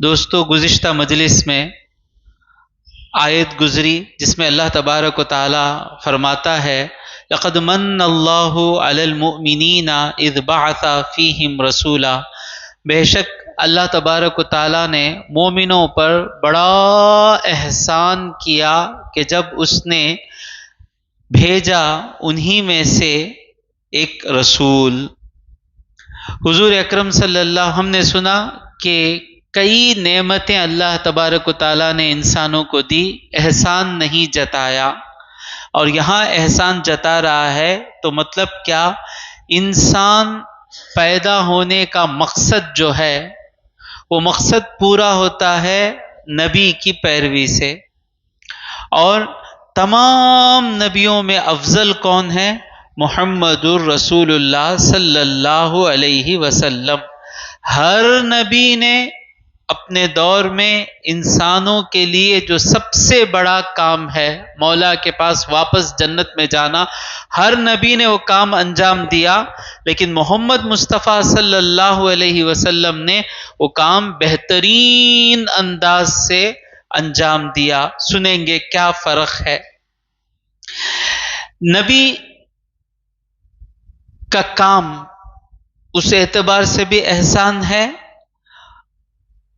دوستو گزشتہ مجلس میں آیت گزری جس میں اللہ تبارک و تعالی فرماتا ہے لقد من اللہ علی المؤمنین اذ بعث فیہم رسولا، بے شک اللہ تبارک و تعالی نے مومنوں پر بڑا احسان کیا کہ جب اس نے بھیجا انہی میں سے ایک رسول۔ حضور اکرم صلی اللہ ہم نے سنا کہ کئی نعمتیں اللہ تبارک و تعالیٰ نے انسانوں کو دی، احسان نہیں جتایا، اور یہاں احسان جتا رہا ہے تو مطلب کیا؟ انسان پیدا ہونے کا مقصد جو ہے وہ مقصد پورا ہوتا ہے نبی کی پیروی سے، اور تمام نبیوں میں افضل کون ہے؟ محمد الرسول اللہ صلی اللہ علیہ وسلم۔ ہر نبی نے اپنے دور میں انسانوں کے لیے جو سب سے بڑا کام ہے مولا کے پاس واپس جنت میں جانا، ہر نبی نے وہ کام انجام دیا، لیکن محمد مصطفیٰ صلی اللہ علیہ وسلم نے وہ کام بہترین انداز سے انجام دیا۔ سنیں گے کیا فرق ہے۔ نبی کا کام اس اعتبار سے بھی احسان ہے،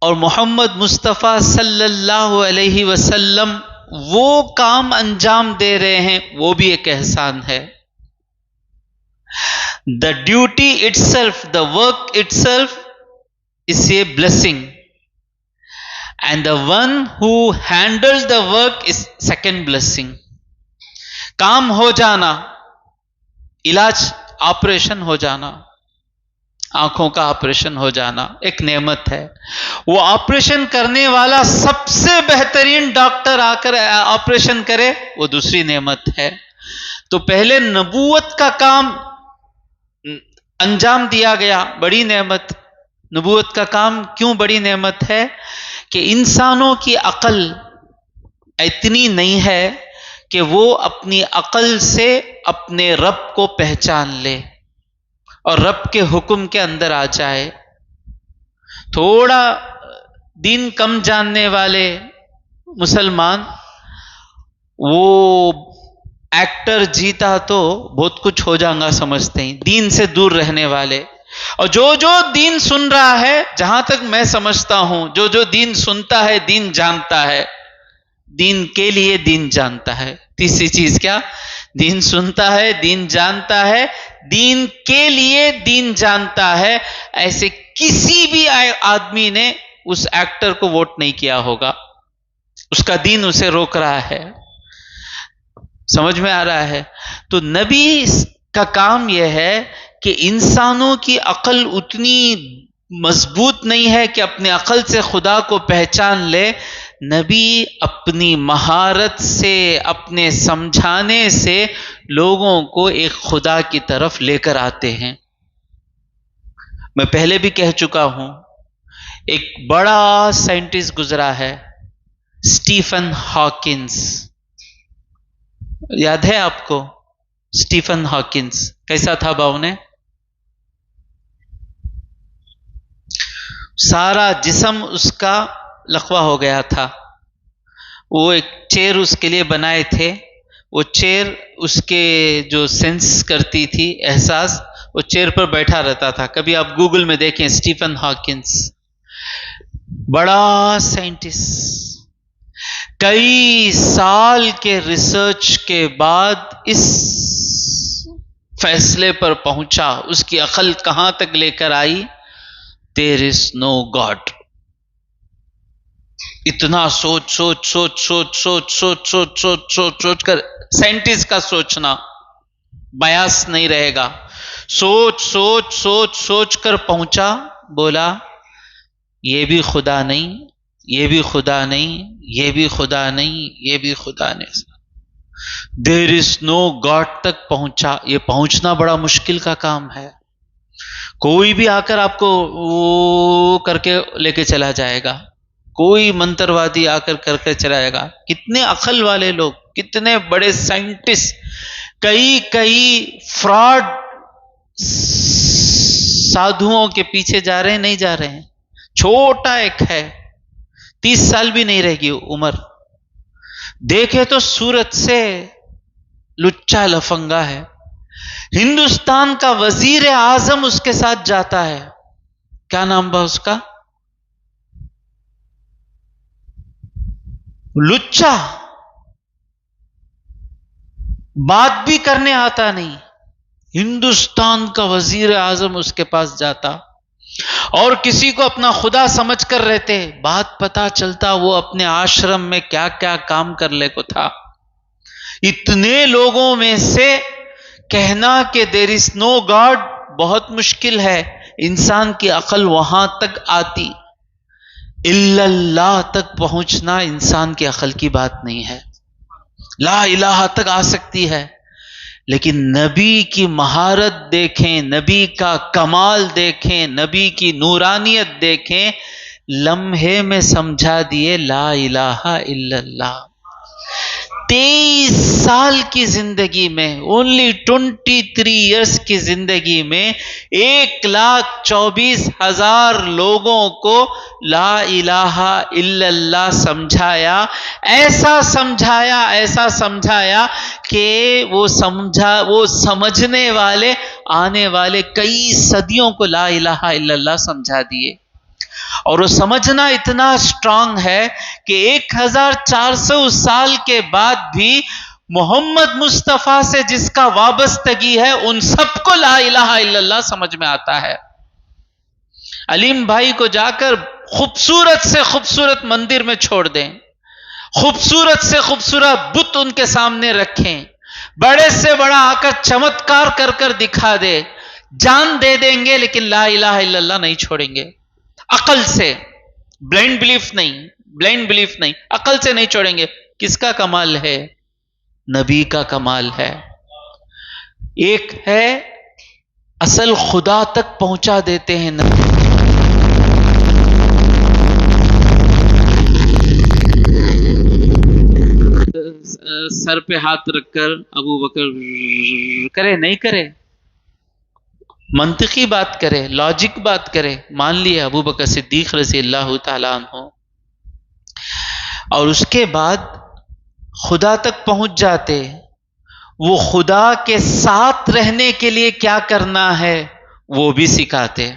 اور محمد مصطفیٰ صلی اللہ علیہ وسلم وہ کام انجام دے رہے ہیں وہ بھی ایک احسان ہے۔ The duty itself, the work itself is a blessing, and the one who handles the work is second blessing. کام ہو جانا، علاج آپریشن ہو جانا، آنکھوں کا آپریشن ہو جانا ایک نعمت ہے۔ وہ آپریشن کرنے والا سب سے بہترین ڈاکٹر آ کر آپریشن کرے وہ دوسری نعمت ہے۔ تو پہلے نبوت کا کام انجام دیا گیا، بڑی نعمت۔ نبوت کا کام کیوں بڑی نعمت ہے؟ کہ انسانوں کی عقل اتنی نہیں ہے کہ وہ اپنی عقل سے اپنے رب کو پہچان لے اور رب کے حکم کے اندر آ جائے۔ تھوڑا دین کم جاننے والے مسلمان وہ ایکٹر جیتا تو بہت کچھ ہو جائے گا سمجھتے ہیں، دین سے دور رہنے والے۔ اور جو دین سن رہا ہے، جہاں تک میں سمجھتا ہوں، جو دین سنتا ہے دین جانتا ہے، دین کے لیے دین جانتا ہے۔ تیسری چیز کیا؟ دین سنتا ہے، دین جانتا ہے، دین کے لیے دین جانتا ہے۔ ایسے کسی بھی آدمی نے اس ایکٹر کو ووٹ نہیں کیا ہوگا، اس کا دین اسے روک رہا ہے۔ سمجھ میں آ رہا ہے؟ تو نبی کا کام یہ ہے کہ انسانوں کی عقل اتنی مضبوط نہیں ہے کہ اپنے عقل سے خدا کو پہچان لے۔ نبی اپنی مہارت سے، اپنے سمجھانے سے لوگوں کو ایک خدا کی طرف لے کر آتے ہیں۔ میں پہلے بھی کہہ چکا ہوں، ایک بڑا سائنٹسٹ گزرا ہے، اسٹیفن ہاکنس۔ یاد ہے آپ کو اسٹیفن ہاکنس؟ کیسا تھا باؤ نے؟ سارا جسم اس کا لقوہ ہو گیا تھا۔ وہ ایک چیئر اس کے لیے بنائے تھے، وہ چیئر اس کے جو سینس کرتی تھی، احساس، وہ چیئر پر بیٹھا رہتا تھا۔ کبھی آپ گوگل میں دیکھیں اسٹیفن ہاکنس، بڑا سائنٹسٹ، کئی سال کے ریسرچ کے بعد اس فیصلے پر پہنچا، اس کی عقل کہاں تک لے کر آئی؟ There is no God۔ اتنا سوچ کر سائنٹسٹ کا سوچنا بیاس نہیں رہے گا، سوچ کر پہنچا، بولا یہ بھی خدا نہیں، یہ بھی خدا نہیں، یہ بھی خدا نہیں، یہ بھی خدا نہیں۔ There is no God تک پہنچا۔ یہ پہنچنا بڑا مشکل کا کام ہے۔ کوئی بھی آ کر آپ کو وہ کر کے لے کے چلا جائے گا، کوئی منتروادی آ کر کے چلا جائے گا۔ کتنے عقل والے لوگ، کتنے بڑے سائنٹسٹ، کئی فراڈ سادھوؤں کے پیچھے جا رہے ہیں، نہیں جا رہے ہیں۔ چھوٹا ایک ہے 30 سال بھی نہیں رہ گی عمر. دیکھے تو صورت سے لچا لفنگا ہے. ہندوستان کا وزیر اعظم اس کے ساتھ جاتا ہے. کیا نام با اس کا؟ لچا. بات بھی کرنے آتا نہیں. ہندوستان کا وزیر اعظم اس کے پاس جاتا اور کسی کو اپنا خدا سمجھ کر رہتے. بات پتا چلتا وہ اپنے آشرم میں کیا کیا کام کر لے کو تھا. اتنے لوگوں میں سے کہنا کہ دیر از نو گاڈ بہت مشکل ہے. انسان کی عقل وہاں تک آتی. الا اللہ تک پہنچنا انسان کی عقل کی بات نہیں ہے. لا الہ تک آ سکتی ہے لیکن نبی کی مہارت دیکھیں, نبی کا کمال دیکھیں, نبی کی نورانیت دیکھیں. لمحے میں سمجھا دیے لا الہ الا اللہ. 23 سال کی زندگی میں, اونلی 23 ایئرس کی زندگی میں 1,24,000 لوگوں کو لا الہ الا اللہ سمجھایا. ایسا سمجھایا کہ وہ سمجھنے والے آنے والے کئی صدیوں کو لا الہ الا اللہ سمجھا دیے. اور وہ سمجھنا اتنا اسٹرانگ ہے کہ 1400 سال کے بعد بھی محمد مصطفیٰ سے جس کا وابستگی ہے ان سب کو لا الہ الا اللہ سمجھ میں آتا ہے. علیم بھائی کو جا کر خوبصورت سے خوبصورت مندر میں چھوڑ دیں, خوبصورت سے خوبصورت بت ان کے سامنے رکھیں, بڑے سے بڑا آ کر چمتکار کر کر دکھا دے, جان دے دیں گے لیکن لا الہ الا اللہ نہیں چھوڑیں گے. عقل سے, بلائنڈ بلیف نہیں, عقل سے نہیں چھوڑیں گے. کس کا کمال ہے؟ نبی کا کمال ہے. ایک ہے اصل خدا تک پہنچا دیتے ہیں نبی. سر پہ ہاتھ رکھ کر ابو بکر کرے نہیں کرے, منطقی بات کرے, لاجک بات کرے, مان لیے ابو بکر صدیق رضی اللہ تعالیٰ عنہ. اور اس کے بعد خدا تک پہنچ جاتے. وہ خدا کے ساتھ رہنے کے لیے کیا کرنا ہے وہ بھی سکھاتے.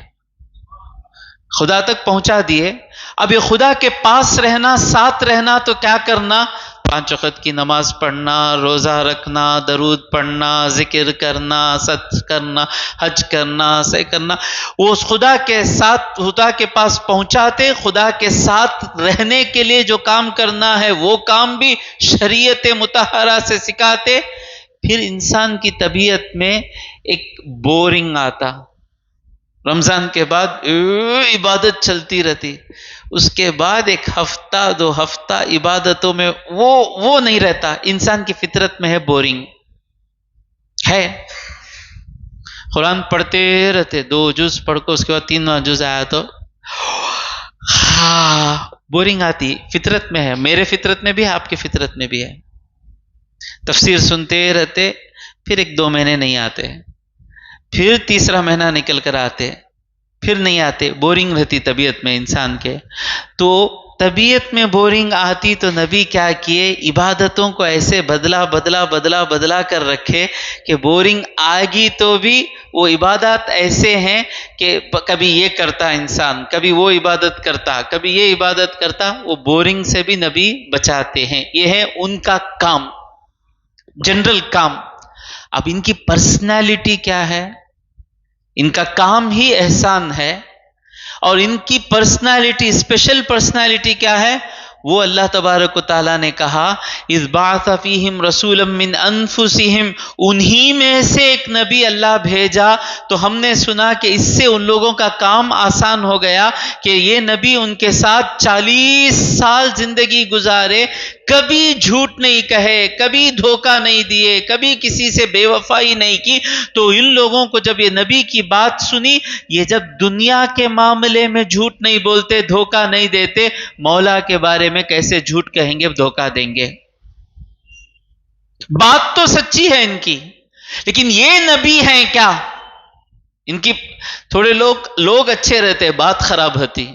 خدا تک پہنچا دیے, اب یہ خدا کے پاس رہنا, ساتھ رہنا تو کیا کرنا؟ 5 وقت کی نماز پڑھنا, روزہ رکھنا, درود پڑھنا, ذکر کرنا, صدقہ کرنا, حج کرنا, صحیح کرنا. وہ اس خدا کے ساتھ, خدا کے پاس پہنچاتے. خدا کے ساتھ رہنے کے لیے جو کام کرنا ہے وہ کام بھی شریعت مطہرہ سے سکھاتے. پھر انسان کی طبیعت میں ایک بورنگ آتا. رمضان کے بعد عبادت چلتی رہتی, اس کے بعد 1 ہفتہ 2 ہفتہ عبادتوں میں وہ نہیں رہتا. انسان کی فطرت میں ہے بورنگ ہے. قرآن پڑھتے رہتے, 2 جز پڑھ کو اس کے بعد 3واں جز آیا تو بورنگ آتی. فطرت میں ہے, میرے فطرت میں بھی ہے, آپ کی فطرت میں بھی ہے. تفسیر سنتے رہتے, پھر 1-2 مہینے نہیں آتے, پھر تیسرا مہینہ نکل کر آتے, پھر نہیں آتے. بورنگ رہتی طبیعت میں انسان کے. تو طبیعت میں بورنگ آتی تو نبی کیا کیے, عبادتوں کو ایسے بدلا کر رکھے کہ بورنگ آئے گی تو بھی وہ عبادات ایسے ہیں کہ کبھی یہ کرتا انسان, کبھی وہ عبادت کرتا, کبھی یہ عبادت کرتا. وہ بورنگ سے بھی نبی بچاتے ہیں. یہ ہے ان کا کام, جنرل کام. اب ان کی پرسنالٹی کیا ہے؟ ان کا کام ہی احسان ہے. اور ان کی پرسنالٹی, اسپیشل پرسنالٹی کیا ہے؟ وہ اللہ تبارک و تعالیٰ نے کہا اذ بعث فیہم رسولا من انفسہم, انہی میں سے ایک نبی اللہ بھیجا. تو ہم نے سنا کہ اس سے ان لوگوں کا کام آسان ہو گیا کہ یہ نبی ان کے ساتھ 40 سال زندگی گزارے, کبھی جھوٹ نہیں کہے, کبھی دھوکہ نہیں دیے, کبھی کسی سے بے وفائی نہیں کی. تو ان لوگوں کو جب یہ نبی کی بات سنی, یہ جب دنیا کے معاملے میں جھوٹ نہیں بولتے, دھوکہ نہیں دیتے, مولا کے بارے میں کیسے جھوٹ کہیں گے, دھوکہ دیں گے؟ بات تو سچی ہے ان کی, لیکن یہ نبی ہیں کیا؟ ان کی تھوڑے لوگ اچھے رہتے, بات خراب ہوتی.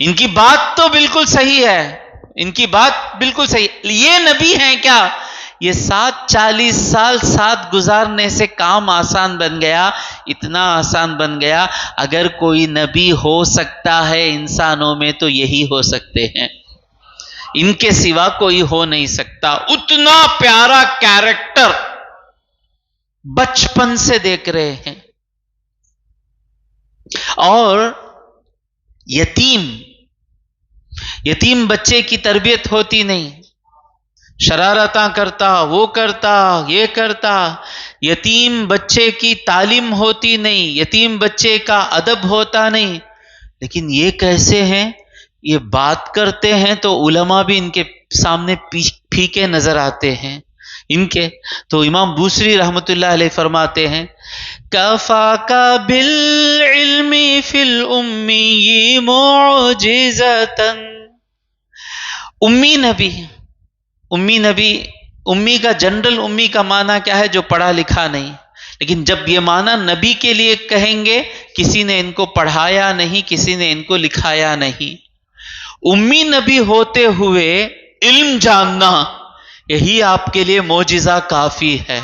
ان کی بات تو بالکل صحیح ہے، ان کی بات بالکل صحیح، یہ نبی ہیں کیا؟ یہ 40 سال ساتھ گزارنے سے کام آسان بن گیا، اتنا آسان بن گیا، اگر کوئی نبی ہو سکتا ہے انسانوں میں تو یہی ہو سکتے ہیں، ان کے سوا کوئی ہو نہیں سکتا۔ اتنا پیارا کیریکٹر بچپن سے دیکھ رہے ہیں۔ اور یتیم بچے کی تربیت ہوتی نہیں، شرارتاں کرتا، وہ کرتا، یہ کرتا، یتیم بچے کی تعلیم ہوتی نہیں، یتیم بچے کا ادب ہوتا نہیں، لیکن یہ کیسے ہیں؟ یہ بات کرتے ہیں تو علماء بھی ان کے سامنے پھیکے نظر آتے ہیں ان کے۔ تو امام بوصری رحمت اللہ علیہ فرماتے ہیں کفاک بالعلم فی الامی معجزۃ، امی نبی، امی کا جنرل امی کا معنی کیا ہے؟ جو پڑھا لکھا نہیں، لیکن جب یہ معنی نبی کے لیے کہیں گے، کسی نے ان کو پڑھایا نہیں، کسی نے ان کو لکھایا نہیں، امی نبی ہوتے ہوئے علم جاننا، یہی آپ کے لیے معجزہ کافی ہے۔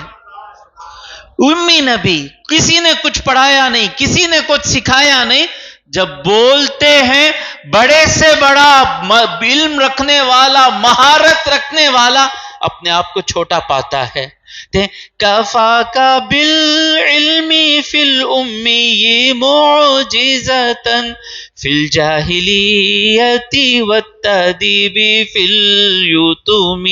امی نبی، کسی نے کچھ پڑھایا نہیں، کسی نے کچھ سکھایا نہیں، جب بولتے ہیں بڑے سے بڑا علم رکھنے والا، مہارت رکھنے والا اپنے آپ کو چھوٹا پاتا ہے۔ کفاک بالعلم فی الامی معجزۃ فی الجاہلیت والتأدیب فی الیتوم،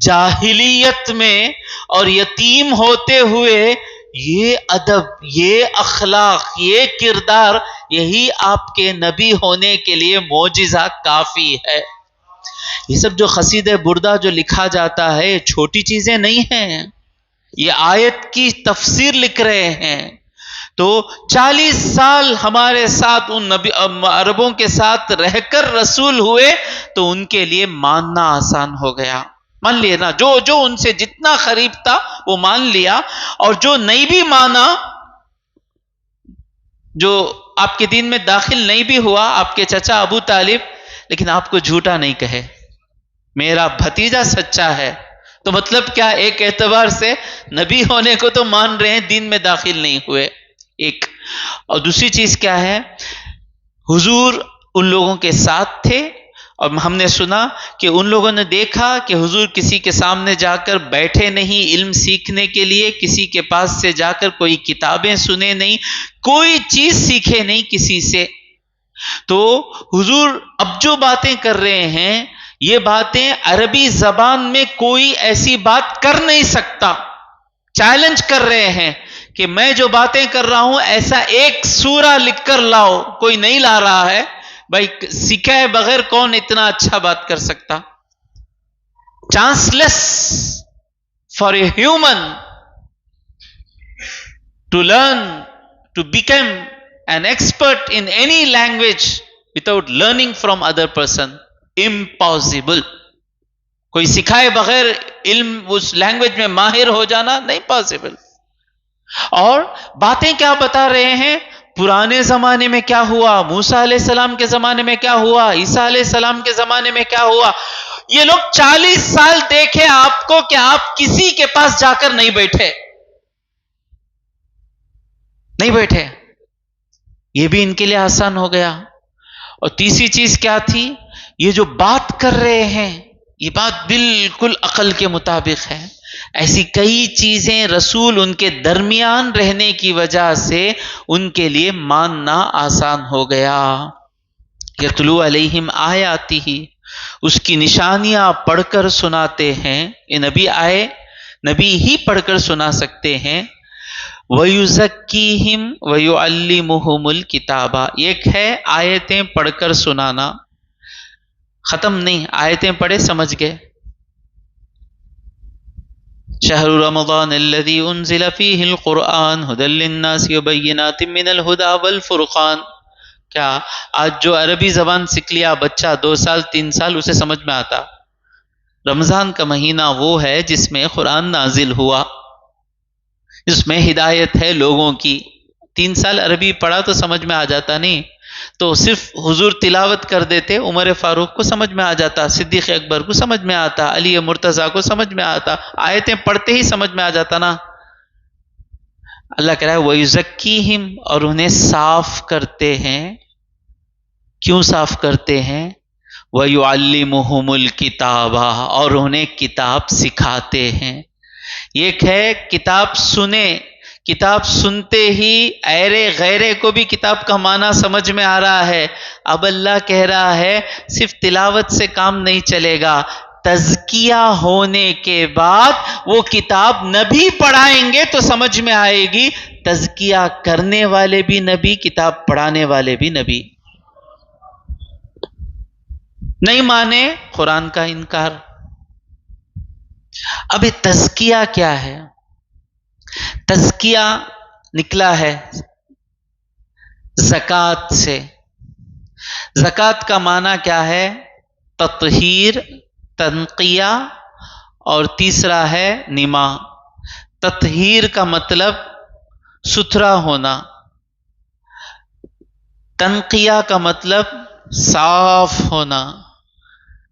جاہلیت میں اور یتیم ہوتے ہوئے یہ ادب، یہ اخلاق، یہ کردار، یہی آپ کے نبی ہونے کے لیے معجزہ کافی ہے۔ یہ سب جو قصیدہ بردہ جو لکھا جاتا ہے، یہ چھوٹی چیزیں نہیں ہیں، یہ آیت کی تفسیر لکھ رہے ہیں۔ تو 40 سال ہمارے ساتھ ان نبی عربوں کے ساتھ رہ کر رسول ہوئے، تو ان کے لیے ماننا آسان ہو گیا، مان لیے نا، جو ان سے جتنا قریب تھا وہ مان لیا، اور جو نہیں بھی مانا، جو آپ کے دین میں داخل نہیں بھی ہوا، آپ کے چچا ابو طالب، لیکن آپ کو جھوٹا نہیں کہے، میرا بھتیجا سچا ہے، تو مطلب کیا؟ ایک اعتبار سے نبی ہونے کو تو مان رہے ہیں، دین میں داخل نہیں ہوئے، ایک۔ اور دوسری چیز کیا ہے؟ حضور ان لوگوں کے ساتھ تھے، اور ہم نے سنا کہ ان لوگوں نے دیکھا کہ حضور کسی کے سامنے جا کر بیٹھے نہیں علم سیکھنے کے لیے، کسی کے پاس سے جا کر کوئی کتابیں سنے نہیں، کوئی چیز سیکھے نہیں کسی سے۔ تو حضور اب جو باتیں کر رہے ہیں، یہ باتیں عربی زبان میں کوئی ایسی بات کر نہیں سکتا، چیلنج کر رہے ہیں کہ میں جو باتیں کر رہا ہوں ایسا ایک سورہ لکھ کر لاؤ، کوئی نہیں لا رہا ہے، بھائی سکھائے بغیر کون اتنا اچھا بات کر سکتا؟ Chance less for a human to learn to become an expert in any language without learning from other person, impossible. کوئی سکھائے بغیر علم اس لینگویج میں ماہر ہو جانا نہیں پاسبل۔ اور باتیں کیا بتا رہے ہیں؟ پرانے زمانے میں کیا ہوا، موسیٰ علیہ السلام کے زمانے میں کیا ہوا، عیسیٰ علیہ السلام کے زمانے میں کیا ہوا۔ یہ لوگ 40 سال دیکھے آپ کو کہ آپ کسی کے پاس جا کر نہیں بیٹھے، یہ بھی ان کے لیے آسان ہو گیا۔ اور تیسری چیز کیا تھی؟ یہ جو بات کر رہے ہیں، یہ بات بالکل عقل کے مطابق ہے۔ ایسی کئی چیزیں رسول ان کے درمیان رہنے کی وجہ سے ان کے لیے ماننا آسان ہو گیا۔ یتلو علیہم آیاتہ، اس کی نشانیاں پڑھ کر سناتے ہیں، یہ نبی آئے، نبی ہی پڑھ کر سنا سکتے ہیں۔ وَيُزَكِّيهِمْ وَيُعَلِّمُهُمُ الْكِتَابَ، ایک ہے آیتیں پڑھ کر سنانا، ختم نہیں، آیتیں پڑھے سمجھ گئے۔ شہر رمضان الذی انزل فیہ القرآن ھدی للناس وبینات من الھدی والفرقان، کیا آج جو عربی زبان سیکھ لیا بچہ 2 سال 3 سال اسے سمجھ میں آتا؟ رمضان کا مہینہ وہ ہے جس میں قرآن نازل ہوا، جس میں ہدایت ہے لوگوں کی۔ 3 سال عربی پڑھا تو سمجھ میں آ جاتا نہیں، تو صرف حضور تلاوت کر دیتے، عمر فاروق کو سمجھ میں آ جاتا، صدیق اکبر کو سمجھ میں آتا، علی مرتضیٰ کو سمجھ میں آتا، آیتیں پڑھتے ہی سمجھ میں آ جاتا نا۔ اللہ کہہ رہا ہے وَيُزَكِّيهِمْ، اور انہیں صاف کرتے ہیں۔ کیوں صاف کرتے ہیں؟ وَيُعَلِّمُهُمُ الْكِتَابَ، اور انہیں کتاب سکھاتے ہیں۔ ایک ہے کتاب سنیں، کتاب سنتے ہی ایرے غیرے کو بھی کتاب کا معنی سمجھ میں آ رہا ہے۔ اب اللہ کہہ رہا ہے صرف تلاوت سے کام نہیں چلے گا، تزکیہ ہونے کے بعد وہ کتاب نبی پڑھائیں گے تو سمجھ میں آئے گی۔ تزکیہ کرنے والے بھی نبی، کتاب پڑھانے والے بھی نبی۔ نہیں مانے قرآن کا انکار۔ اب یہ تزکیہ کیا ہے؟ تزکیہ نکلا ہے زکوٰۃ سے۔ زکوٰۃ کا معنی کیا ہے؟ تطہیر، تنقیہ، اور تیسرا ہے نما۔ تطہیر کا مطلب ستھرا ہونا، تنقیہ کا مطلب صاف ہونا،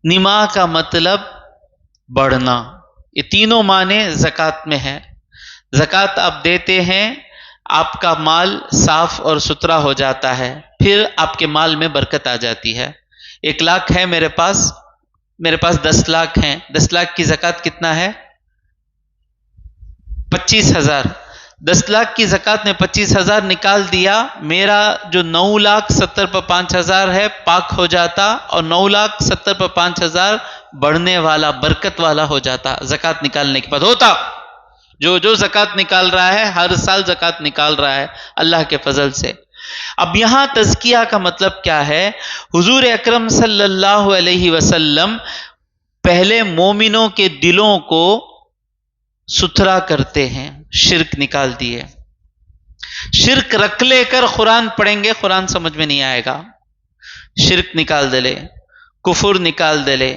نما کا مطلب بڑھنا۔ یہ تینوں معنی زکوٰۃ میں ہے۔ زکوٰۃ آپ دیتے ہیں، آپ کا مال صاف اور ستھرا ہو جاتا ہے، پھر آپ کے مال میں برکت آ جاتی ہے۔ 1 لاکھ ہے میرے پاس 10 لاکھ ہیں، 10 لاکھ کی زکوٰۃ کتنا ہے؟ 25,000۔ 10 لاکھ کی زکوٰۃ نے 25,000 نکال دیا، میرا جو 9,70,000 پر 5,000 ہے پاک ہو جاتا، اور 9,70,000 پر 5,000 بڑھنے والا برکت والا ہو جاتا زکوٰۃ نکالنے کے بعد۔ ہوتا جو زکوٰۃ نکال رہا ہے ہر سال زکوٰۃ نکال رہا ہے اللہ کے فضل سے۔ اب یہاں تزکیہ کا مطلب کیا ہے؟ حضور اکرم صلی اللہ علیہ وسلم پہلے مومنوں کے دلوں کو ستھرا کرتے ہیں، شرک نکال دیے۔ شرک رکھ لے کر قرآن پڑھیں گے، قرآن سمجھ میں نہیں آئے گا۔ شرک نکال دلے، کفر نکال دلے،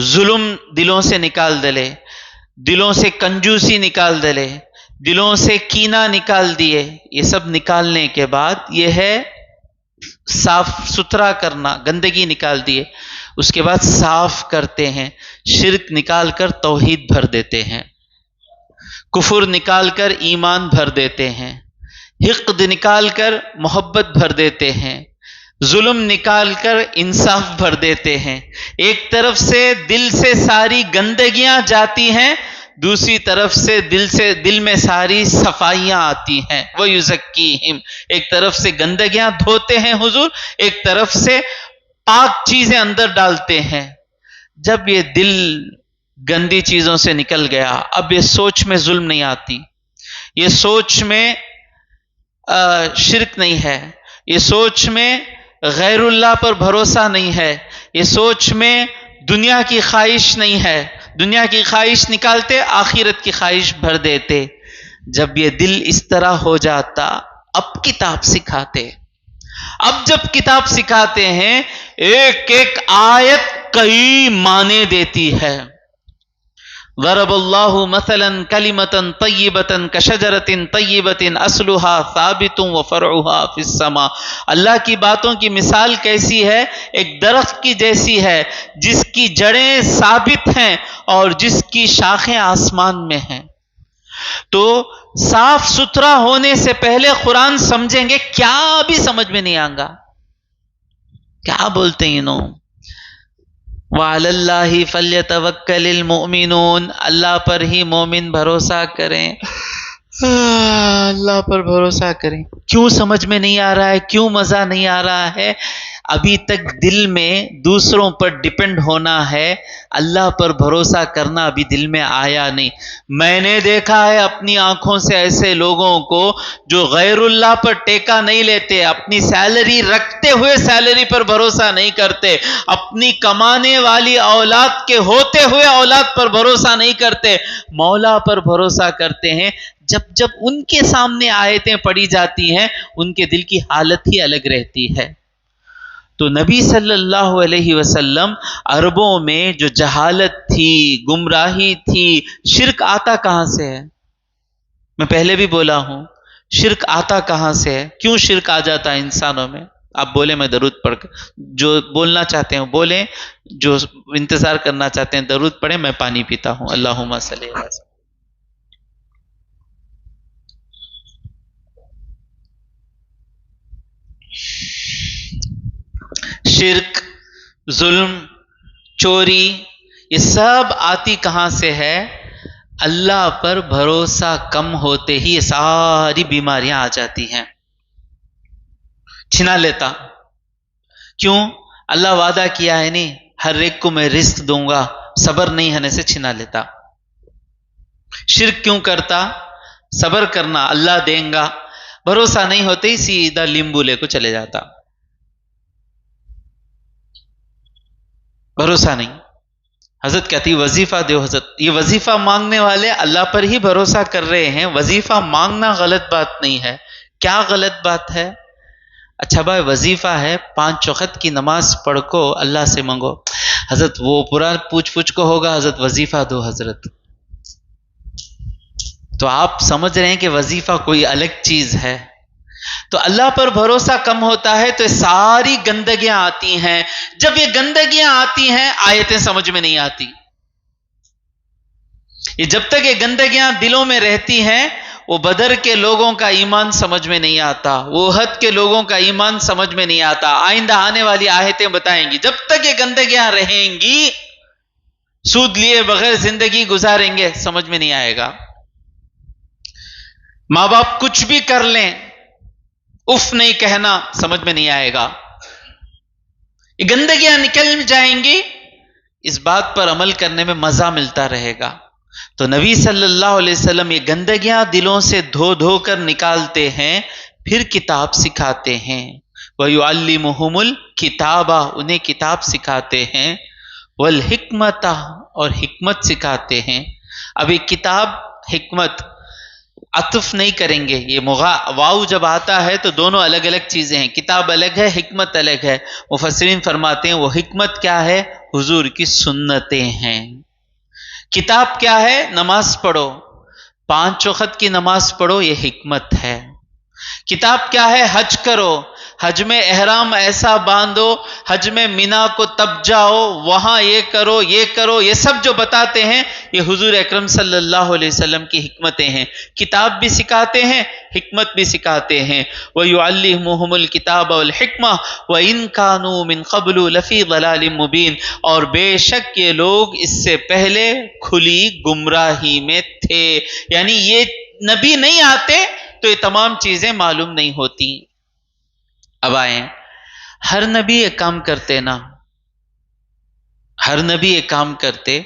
ظلم دلوں سے نکال دلے، دلوں سے کنجوسی نکال دلے، دلوں سے کینہ نکال دیے۔ یہ سب نکالنے کے بعد یہ ہے صاف ستھرا کرنا، گندگی نکال دیے، اس کے بعد صاف کرتے ہیں۔ شرک نکال کر توحید بھر دیتے ہیں، کفر نکال کر ایمان بھر دیتے ہیں، حقد نکال کر محبت بھر دیتے ہیں، ظلم نکال کر انصاف بھر دیتے ہیں۔ ایک طرف سے دل سے ساری گندگیاں جاتی ہیں، دوسری طرف سے دل میں ساری صفائیاں آتی ہیں۔ وَيُزَكِّيهِمْ، ایک طرف سے گندگیاں دھوتے ہیں حضور، ایک طرف سے پاک چیزیں اندر ڈالتے ہیں۔ جب یہ دل گندی چیزوں سے نکل گیا، اب یہ سوچ میں ظلم نہیں آتی، یہ سوچ میں شرک نہیں ہے، یہ سوچ میں غیر اللہ پر بھروسہ نہیں ہے، یہ سوچ میں دنیا کی خواہش نہیں ہے۔ دنیا کی خواہش نکالتے، آخرت کی خواہش بھر دیتے۔ جب یہ دل اس طرح ہو جاتا، اب کتاب سکھاتے۔ اب جب کتاب سکھاتے ہیں، ایک ایک آیت کئی معنی دیتی ہے۔ ضرب اللہ مثلا کلمۃ طیبۃ کشجرۃ طیبۃ اصلها ثابت وفرعها فی السماء۔ اللہ کی باتوں کی مثال کیسی ہے؟ ایک درخت کی جیسی ہے جس کی جڑیں ثابت ہیں اور جس کی شاخیں آسمان میں ہیں۔ تو صاف ستھرا ہونے سے پہلے قرآن سمجھیں گے، کیا بھی سمجھ میں نہیں آئے گا، کیا بولتے ہیں انہوں؟ وَعَلَى اللَّهِ فَلْيَتَوَكَّلِ الْمُؤْمِنُونَ، اللہ پر ہی مومن بھروسہ کریں، اللہ پر بھروسہ کریں۔ کیوں سمجھ میں نہیں آ رہا ہے؟ کیوں مزہ نہیں آ رہا ہے؟ ابھی تک دل میں دوسروں پر ڈیپینڈ ہونا ہے، اللہ پر بھروسہ کرنا ابھی دل میں آیا نہیں۔ میں نے دیکھا ہے اپنی آنکھوں سے ایسے لوگوں کو جو غیر اللہ پر ٹیکہ نہیں لیتے، اپنی سیلری رکھتے ہوئے سیلری پر بھروسہ نہیں کرتے، اپنی کمانے والی اولاد کے ہوتے ہوئے اولاد پر بھروسہ نہیں کرتے، مولا پر بھروسہ کرتے ہیں۔ جب ان کے سامنے آیتیں پڑھی جاتی ہیں، ان کے دل کی حالت ہی الگ رہتی ہے۔ تو نبی صلی اللہ علیہ وسلم عربوں میں جو جہالت تھی، گمراہی تھی، شرک آتا کہاں سے ہے؟ میں پہلے بھی بولا ہوں، شرک آتا کہاں سے ہے؟ کیوں شرک آ جاتا ہے انسانوں میں؟ آپ بولیں میں درود پڑھ کر، جو بولنا چاہتے ہیں بولیں، جو انتظار کرنا چاہتے ہیں درود پڑھیں، میں پانی پیتا ہوں۔ اللہم صلی علی سیدنا۔ شرک، ظلم، چوری، یہ سب آتی کہاں سے ہے؟ اللہ پر بھروسہ کم ہوتے ہی یہ ساری بیماریاں آ جاتی ہیں۔ چھنا لیتا، کیوں؟ اللہ وعدہ کیا ہے نہیں، ہر ایک کو میں رزق دوں گا، صبر نہیں ہونے سے چھنا لیتا۔ شرک کیوں کرتا؟ صبر کرنا، اللہ دیں گا، بھروسہ نہیں ہوتے ہی سیدھا لیمبو لے کو چلے جاتا، بھروسہ نہیں۔ حضرت کہتی وظیفہ دیو، حضرت یہ وظیفہ مانگنے والے اللہ پر ہی بھروسہ کر رہے ہیں، وظیفہ مانگنا غلط بات نہیں ہے۔ کیا غلط بات ہے؟ اچھا بھائی وظیفہ ہے، 5 وقت کی نماز پڑھ کو اللہ سے مانگو، حضرت وہ پورا پوچھ کو ہوگا، حضرت وظیفہ دو حضرت۔ تو آپ سمجھ رہے ہیں کہ وظیفہ کوئی الگ چیز ہے۔ تو اللہ پر بھروسہ کم ہوتا ہے تو ساری گندگیاں آتی ہیں۔ جب یہ گندگیاں آتی ہیں آیتیں سمجھ میں نہیں آتی۔ یہ جب تک یہ گندگیاں دلوں میں رہتی ہیں، وہ بدر کے لوگوں کا ایمان سمجھ میں نہیں آتا، وہ احد کے لوگوں کا ایمان سمجھ میں نہیں آتا۔ آئندہ آنے والی آیتیں بتائیں گی جب تک یہ گندگیاں رہیں گی، سود لیے بغیر زندگی گزاریں گے، سمجھ میں نہیں آئے گا۔ ماں باپ کچھ بھی کر لیں، اف نہیں کہنا، سمجھ میں نہیں آئے گا۔ یہ گندگیاں نکل جائیں گی، اس بات پر عمل کرنے میں مزہ ملتا رہے گا۔ تو نبی صلی اللہ علیہ وسلم یہ گندگیاں دلوں سے دھو دھو کر نکالتے ہیں، پھر کتاب سکھاتے ہیں۔ وَيُعَلِّمُهُمُ الْكِتَابَ، انہیں کتاب سکھاتے ہیں، وَالْحِکْمَةَ، اور حکمت سکھاتے ہیں۔ اب یہ کتاب حکمت عطف نہیں کریں گے، یہ واو جب آتا ہے تو دونوں الگ الگ چیزیں ہیں، کتاب الگ ہے، حکمت الگ ہے۔ مفسرین فرماتے ہیں وہ حکمت کیا ہے؟ حضور کی سنتیں ہیں۔ کتاب کیا ہے؟ نماز پڑھو، 5 وقت کی نماز پڑھو، یہ حکمت ہے۔ کتاب کیا ہے؟ حج کرو، حج میں احرام ایسا باندھو، حج میں مینا کو تب جاؤ، وہاں یہ کرو یہ کرو، یہ سب جو بتاتے ہیں یہ حضور اکرم صلی اللہ علیہ وسلم کی حکمتیں ہیں۔ کتاب بھی سکھاتے ہیں، حکمت بھی سکھاتے ہیں۔ وَيُعَلِّمُهُمُ الْكِتَابَ وَالْحِکْمَةَ وَإِن كَانُوا مِن قَبْلُ لَفِي ضَلَالٍ مُبِينٍ، اور بے شک یہ لوگ اس سے پہلے کھلی گمراہی میں تھے۔ یعنی یہ نبی نہیں آتے تو یہ تمام چیزیں معلوم نہیں ہوتی۔ اب آئیں، ہر نبی ایک کام کرتے نا، ہر نبی ایک کام کرتے،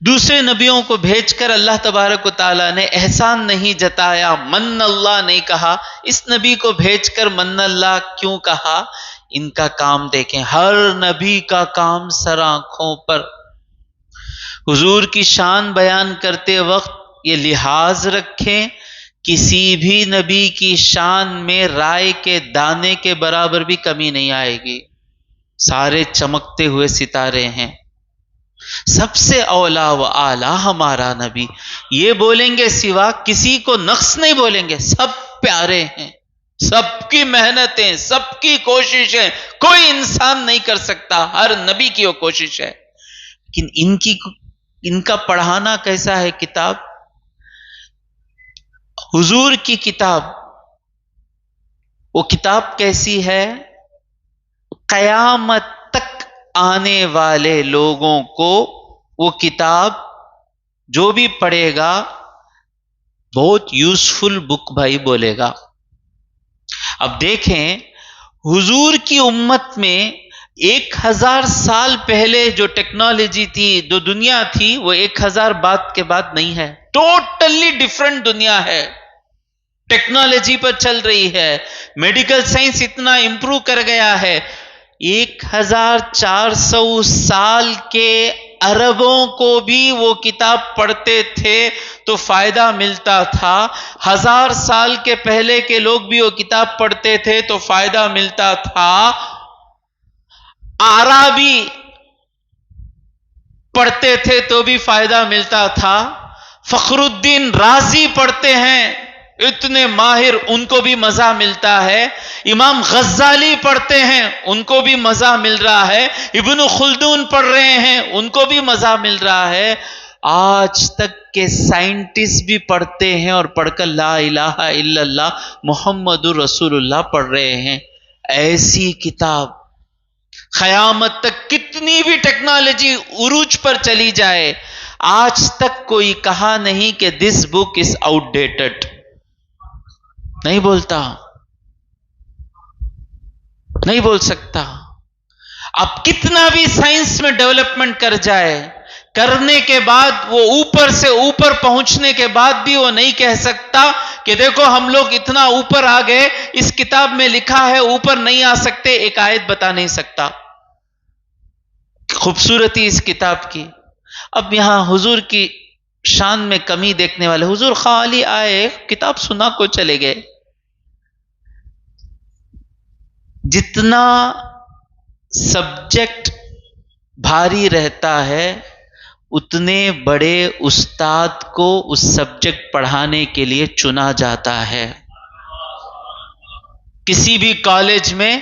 دوسرے نبیوں کو بھیج کر اللہ تبارک و تعالیٰ نے احسان نہیں جتایا، من اللہ نہیں کہا، اس نبی کو بھیج کر من اللہ کیوں کہا؟ ان کا کام دیکھیں، ہر نبی کا کام سر آنکھوں پر۔ حضور کی شان بیان کرتے وقت یہ لحاظ رکھیں، کسی بھی نبی کی شان میں رائے کے دانے کے برابر بھی کمی نہیں آئے گی، سارے چمکتے ہوئے ستارے ہیں۔ سب سے اولا و اعلیٰ ہمارا نبی، یہ بولیں گے سوا کسی کو نقص نہیں بولیں گے، سب پیارے ہیں، سب کی محنتیں، سب کی کوششیں کوئی انسان نہیں کر سکتا، ہر نبی کی وہ کوشش ہے۔ لیکن ان کا پڑھانا کیسا ہے؟ کتاب، حضور کی کتاب، وہ کتاب کیسی ہے؟ قیامت تک آنے والے لوگوں کو وہ کتاب جو بھی پڑھے گا بہت یوزفل بک بھائی بولے گا۔ اب دیکھیں حضور کی امت میں 1000 سال پہلے جو ٹیکنالوجی تھی، جو دنیا تھی، وہ 1000 بعد کے بعد نہیں ہے، ٹوٹلی ڈیفرنٹ دنیا ہے، ٹیکنالوجی پر چل رہی ہے، میڈیکل سائنس اتنا امپروو کر گیا ہے۔ 1400 سال کے عربوں کو بھی وہ کتاب پڑھتے تھے تو فائدہ ملتا تھا، 1000 سال کے پہلے کے لوگ بھی وہ کتاب پڑھتے تھے تو فائدہ ملتا تھا۔ عربی پڑھتے تھے تو بھی فائدہ ملتا تھا۔ فخر الدین رازی پڑھتے ہیں، اتنے ماہر، ان کو بھی مزہ ملتا ہے. امام غزالی پڑھتے ہیں، ان کو بھی مزہ مل رہا ہے. ابن خلدون پڑھ رہے ہیں، ان کو بھی مزہ مل رہا ہے. آج تک کے سائنٹسٹ بھی پڑھتے ہیں اور پڑھ کر لا الہ الا اللہ محمد رسول اللہ پڑھ رہے ہیں. ایسی کتاب قیامت تک کتنی بھی ٹیکنالوجی عروج پر چلی جائے، آج تک کوئی کہا نہیں کہ دس بک از آؤٹ ڈیٹڈ. نہیں بولتا، نہیں بول سکتا. اب کتنا بھی سائنس میں ڈیولپمنٹ کر جائے، کرنے کے بعد وہ اوپر سے اوپر پہنچنے کے بعد بھی وہ نہیں کہہ سکتا کہ دیکھو ہم لوگ اتنا اوپر آ گئے، اس کتاب میں لکھا ہے اوپر نہیں آ سکتے. ایک آیت بتا نہیں سکتا. خوبصورتی اس کتاب کی. اب یہاں حضور کی شان میں کمی دیکھنے والے، حضور خالی آئے، کتاب سنا کو چلے گئے. جتنا سبجیکٹ بھاری رہتا ہے اتنے بڑے استاد کو اس سبجیکٹ پڑھانے کے لیے چنا جاتا ہے. کسی بھی کالج میں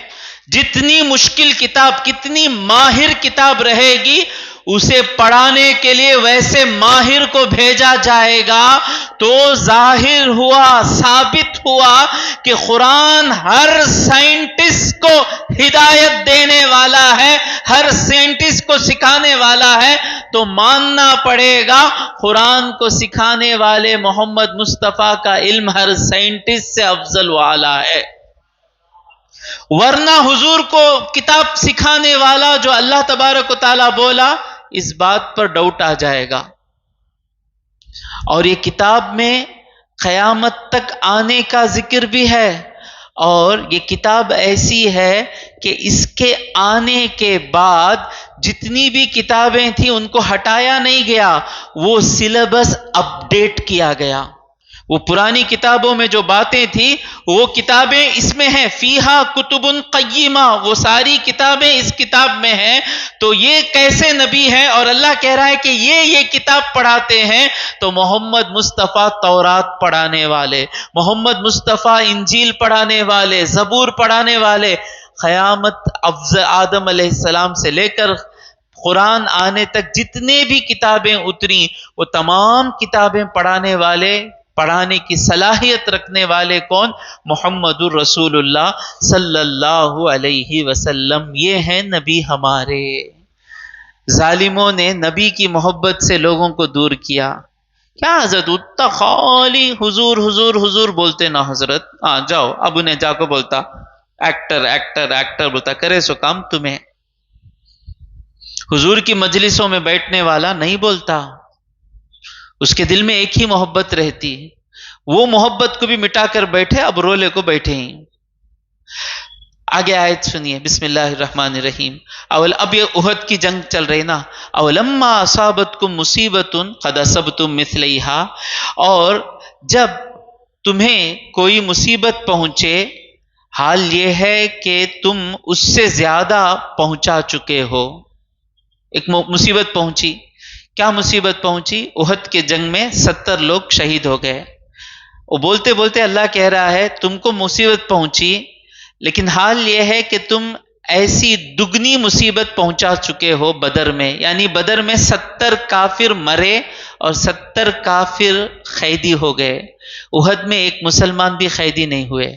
جتنی مشکل کتاب، کتنی ماہر کتاب رہے گی، اسے پڑھانے کے لیے ویسے ماہر کو بھیجا جائے گا. تو ظاہر ہوا، ثابت ہوا کہ قرآن ہر سائنٹسٹ کو ہدایت دینے والا ہے، ہر سائنٹسٹ کو سکھانے والا ہے. تو ماننا پڑے گا قرآن کو سکھانے والے محمد مصطفیٰ کا علم ہر سائنٹسٹ سے افضل والا ہے. ورنہ حضور کو کتاب سکھانے والا جو اللہ تبارک و تعالیٰ بولا، اس بات پر ڈاؤٹ آ جائے گا. اور یہ کتاب میں قیامت تک آنے کا ذکر بھی ہے. اور یہ کتاب ایسی ہے کہ اس کے آنے کے بعد جتنی بھی کتابیں تھیں ان کو ہٹایا نہیں گیا، وہ سلیبس اپڈیٹ کیا گیا. وہ پرانی کتابوں میں جو باتیں تھیں وہ کتابیں اس میں ہیں. فیہا کتب قیمہ، وہ ساری کتابیں اس کتاب میں ہیں. تو یہ کیسے نبی ہیں اور اللہ کہہ رہا ہے کہ یہ کتاب پڑھاتے ہیں؟ تو محمد مصطفیٰ تورات پڑھانے والے، محمد مصطفیٰ انجیل پڑھانے والے، زبور پڑھانے والے، قیامت آدم علیہ السلام سے لے کر قرآن آنے تک جتنے بھی کتابیں اتری وہ تمام کتابیں پڑھانے والے، پڑھانے کی صلاحیت رکھنے والے کون؟ محمد الرسول اللہ صلی اللہ علیہ وسلم. یہ ہیں نبی ہمارے. ظالموں نے نبی کی محبت سے لوگوں کو دور کیا. کیا حضرت اتنا خالی حضور حضور حضور بولتے نا حضرت. ہاں جاؤ، اب انہیں جا کو بولتا ایکٹر ایکٹر ایکٹر بولتا، کرے سو کام تمہیں. حضور کی مجلسوں میں بیٹھنے والا نہیں بولتا، اس کے دل میں ایک ہی محبت رہتی. وہ محبت کو بھی مٹا کر بیٹھے، اب رولے کو بیٹھے ہی. آگے آیت سنیے، بسم اللہ الرحمن الرحیم. اب یہ احد کی جنگ چل رہی نا. اولما اصابتکم مصیبت قد اصبتم مثلیہا، اور جب تمہیں کوئی مصیبت پہنچے، حال یہ ہے کہ تم اس سے زیادہ پہنچا چکے ہو. ایک مصیبت پہنچی. کیا مصیبت پہنچی؟ احد کے جنگ میں 70 لوگ شہید ہو گئے. وہ بولتے بولتے اللہ کہہ رہا ہے تم کو مصیبت پہنچی، لیکن حال یہ ہے کہ تم ایسی دگنی مصیبت پہنچا چکے ہو بدر میں. یعنی بدر میں 70 کافر مرے اور 70 کافر قیدی ہو گئے. احد میں ایک مسلمان بھی قیدی نہیں ہوئے.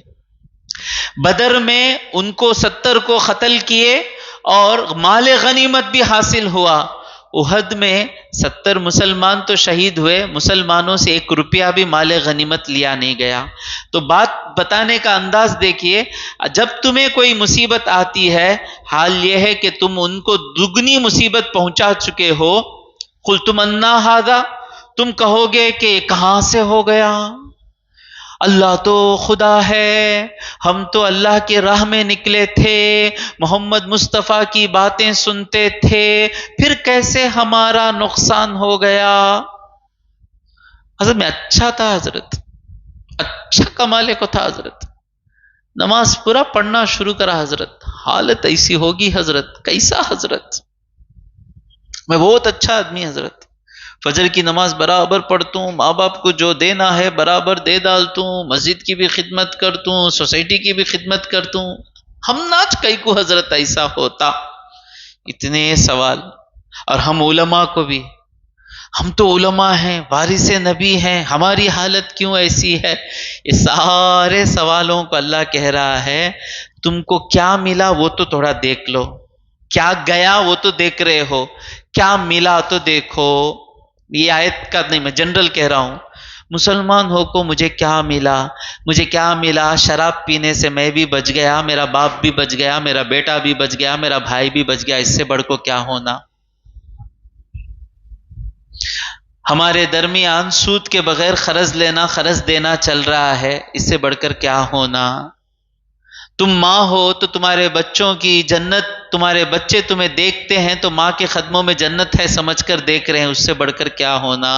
بدر میں ان کو 70 کو قتل کیے اور مال غنیمت بھی حاصل ہوا. احد میں 70 مسلمان تو شہید ہوئے، مسلمانوں سے 1 روپیہ بھی مال غنیمت لیا نہیں گیا. تو بات بتانے کا انداز دیکھیے، جب تمہیں کوئی مصیبت آتی ہے حال یہ ہے کہ تم ان کو دگنی مصیبت پہنچا چکے ہو. قلتم انا ھذا، تم کہو گے کہ یہ کہاں سے ہو گیا؟ اللہ تو خدا ہے، ہم تو اللہ کی راہ میں نکلے تھے، محمد مصطفیٰ کی باتیں سنتے تھے، پھر کیسے ہمارا نقصان ہو گیا؟ حضرت میں اچھا تھا، حضرت اچھا کمالے کو تھا، حضرت نماز پورا پڑھنا شروع کرا، حضرت حالت ایسی ہوگی، حضرت کیسا؟ حضرت میں بہت اچھا آدمی، حضرت فجر کی نماز برابر پڑھتا ہوں، ماں باپ کو جو دینا ہے برابر دے ڈالتا ہوں، مسجد کی بھی خدمت کرتا ہوں، سوسائٹی کی بھی خدمت کرتا ہوں، ہم ناچ کئی کو حضرت ایسا ہوتا؟ اتنے سوال۔ اور ہم علماء کو بھی، ہم تو علماء ہیں، وارث نبی ہیں، ہماری حالت کیوں ایسی ہے؟ یہ سارے سوالوں کو اللہ کہہ رہا ہے تم کو کیا ملا وہ تو تھوڑا دیکھ لو، کیا گیا وہ تو دیکھ رہے ہو، کیا ملا تو دیکھو۔ یہ آیت کا نہیں، میں جنرل کہہ رہا ہوں، مسلمان ہو کو مجھے کیا ملا؟ مجھے کیا ملا؟ شراب پینے سے میں بھی بچ گیا، میرا باپ بھی بچ گیا، میرا بیٹا بھی بچ گیا، میرا بھائی بھی بچ گیا، اس سے بڑھ کو کیا ہونا؟ ہمارے درمیان سود کے بغیر قرض لینا قرض دینا چل رہا ہے، اس سے بڑھ کر کیا ہونا؟ تم ماں ہو تو تمہارے بچوں کی جنت، تمہارے بچے تمہیں دیکھتے ہیں تو ماں کے قدموں میں جنت ہے سمجھ کر دیکھ رہے ہیں، اس سے بڑھ کر کیا ہونا؟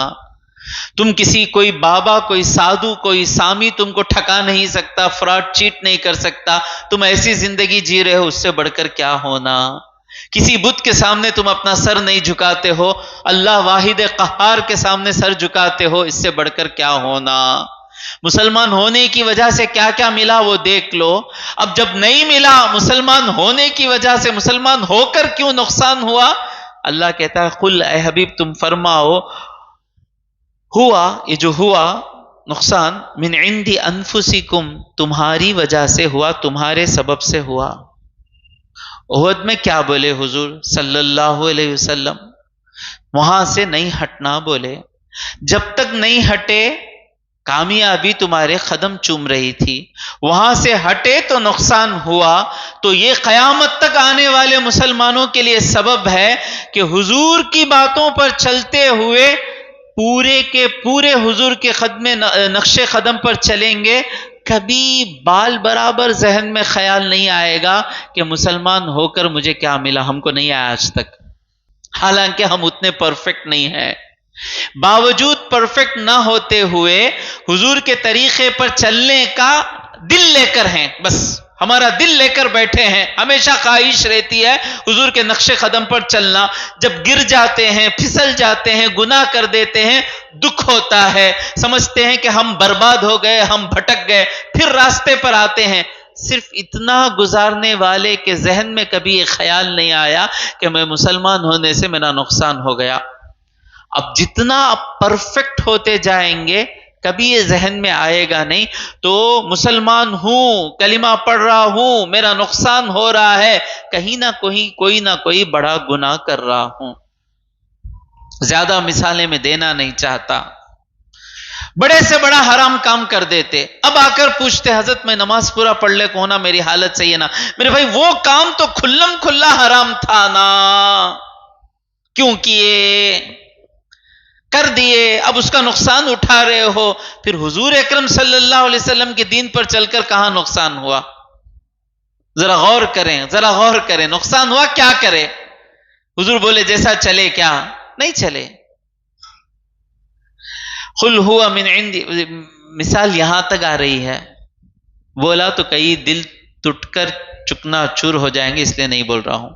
تم کسی کوئی بابا، کوئی سادھو، کوئی سامی تم کو ٹھکا نہیں سکتا، فراڈ چیٹ نہیں کر سکتا، تم ایسی زندگی جی رہے ہو، اس سے بڑھ کر کیا ہونا؟ کسی بت کے سامنے تم اپنا سر نہیں جھکاتے ہو، اللہ واحد قہار کے سامنے سر جھکاتے ہو، اس سے بڑھ کر کیا ہونا؟ مسلمان ہونے کی وجہ سے کیا کیا ملا وہ دیکھ لو۔ اب جب نہیں ملا مسلمان ہونے کی وجہ سے، مسلمان ہو کر کیوں نقصان ہوا؟ اللہ کہتا ہے قل، اے حبیب تم فرماؤ، ہوا یہ جو ہوا نقصان، من عند انفسکم، تمہاری وجہ سے ہوا، تمہارے سبب سے ہوا۔ احد میں کیا بولے حضور صلی اللہ علیہ وسلم؟ وہاں سے نہیں ہٹنا بولے، جب تک نہیں ہٹے کامیابی تمہارے قدم چوم رہی تھی، وہاں سے ہٹے تو نقصان ہوا۔ تو یہ قیامت تک آنے والے مسلمانوں کے لیے سبب ہے کہ حضور کی باتوں پر چلتے ہوئے پورے کے پورے حضور کے نقش قدم پر چلیں گے، کبھی بال برابر ذہن میں خیال نہیں آئے گا کہ مسلمان ہو کر مجھے کیا ملا، ہم کو نہیں آیا آج تک، حالانکہ ہم اتنے پرفیکٹ نہیں ہیں۔ باوجود پرفیکٹ نہ ہوتے ہوئے حضور کے طریقے پر چلنے کا دل لے کر ہیں، بس ہمارا دل لے کر بیٹھے ہیں، ہمیشہ خواہش رہتی ہے حضور کے نقش قدم پر چلنا۔ جب گر جاتے ہیں، پھسل جاتے ہیں، گناہ کر دیتے ہیں، دکھ ہوتا ہے، سمجھتے ہیں کہ ہم برباد ہو گئے، ہم بھٹک گئے، پھر راستے پر آتے ہیں۔ صرف اتنا گزارنے والے کے ذہن میں کبھی یہ خیال نہیں آیا کہ میں مسلمان ہونے سے میرا نقصان ہو گیا۔ اب جتنا آپ پرفیکٹ ہوتے جائیں گے کبھی یہ ذہن میں آئے گا نہیں، تو مسلمان ہوں، کلمہ پڑھ رہا ہوں، میرا نقصان ہو رہا ہے، کہیں نہ کوئی نہ کوئی بڑا گناہ کر رہا ہوں۔ زیادہ مثالیں میں دینا نہیں چاہتا، بڑے سے بڑا حرام کام کر دیتے، اب آ کر پوچھتے حضرت میں نماز پورا پڑھ لے کو ہونا، میری حالت صحیح ہے نا؟ میرے بھائی وہ کام تو کھلم کھلا حرام تھا نا، کیوں کیے؟ کر دیے، اب اس کا نقصان اٹھا رہے ہو۔ پھر حضور اکرم صلی اللہ علیہ وسلم کے دین پر چل کر کہاں نقصان ہوا؟ ذرا غور کریں، ذرا غور کریں، نقصان ہوا کیا کرے؟ حضور بولے جیسا چلے، کیا نہیں چلے؟ قل ہوا من عندی، مثال یہاں تک آ رہی ہے، بولا تو کئی دل ٹوٹ کر چکنا چور ہو جائیں گے، اس لیے نہیں بول رہا ہوں۔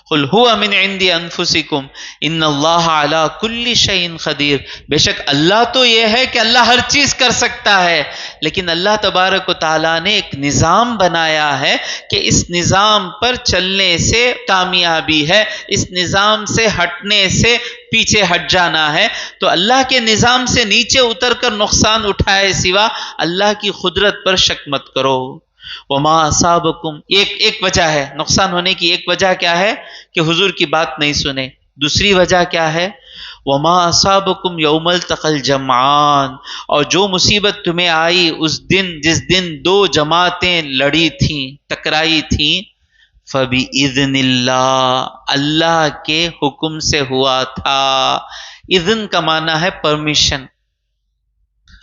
قل ہوا من عند انفسکم ان اللہ علی کل شیء قدیر، بے شک اللہ تو یہ ہے کہ اللہ ہر چیز کر سکتا ہے، لیکن اللہ تبارک و تعالیٰ نے ایک نظام بنایا ہے کہ اس نظام پر چلنے سے کامیابی ہے، اس نظام سے ہٹنے سے پیچھے ہٹ جانا ہے۔ تو اللہ کے نظام سے نیچے اتر کر نقصان اٹھائے سوا اللہ کی قدرت پر شک مت کرو۔ وما اصابکم، ایک وجہ ہے نقصان ہونے کی، ایک وجہ کیا ہے کہ حضور کی بات نہیں سنے، دوسری وجہ کیا ہے؟ وما اصابکم یوم التقى الجمعان، اور جو مصیبت تمہیں آئی اس دن جس دن دو جماعتیں لڑی تھیں، ٹکرائی تھیں، فبإذن اللہ، اللہ کے حکم سے ہوا تھا۔ اذن کا معنی ہے پرمیشن۔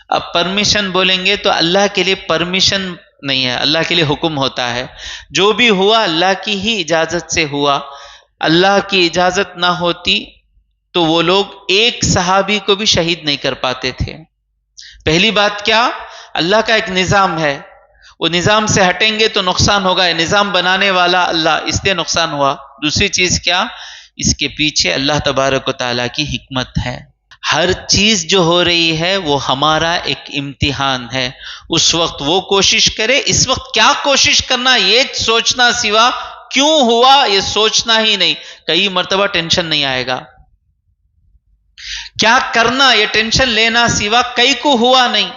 اب پرمیشن بولیں گے تو اللہ کے لیے پرمیشن نہیں ہے، اللہ کے لیے حکم ہوتا ہے۔ جو بھی ہوا اللہ کی ہی اجازت سے ہوا، اللہ کی اجازت نہ ہوتی تو وہ لوگ ایک صحابی کو بھی شہید نہیں کر پاتے تھے۔ پہلی بات کیا؟ اللہ کا ایک نظام ہے، وہ نظام سے ہٹیں گے تو نقصان ہوگا، نظام بنانے والا اللہ، اس لیے نقصان ہوا۔ دوسری چیز کیا؟ اس کے پیچھے اللہ تبارک و تعالیٰ کی حکمت ہے۔ ہر چیز جو ہو رہی ہے وہ ہمارا ایک امتحان ہے. اس وقت وہ کوشش کرے، اس وقت کیا کوشش کرنا یہ سوچنا سوا کیوں ہوا یہ سوچنا ہی نہیں. کئی مرتبہ ٹینشن نہیں آئے گا. کیا کرنا یہ ٹینشن لینا سوا کئی کو ہوا نہیں.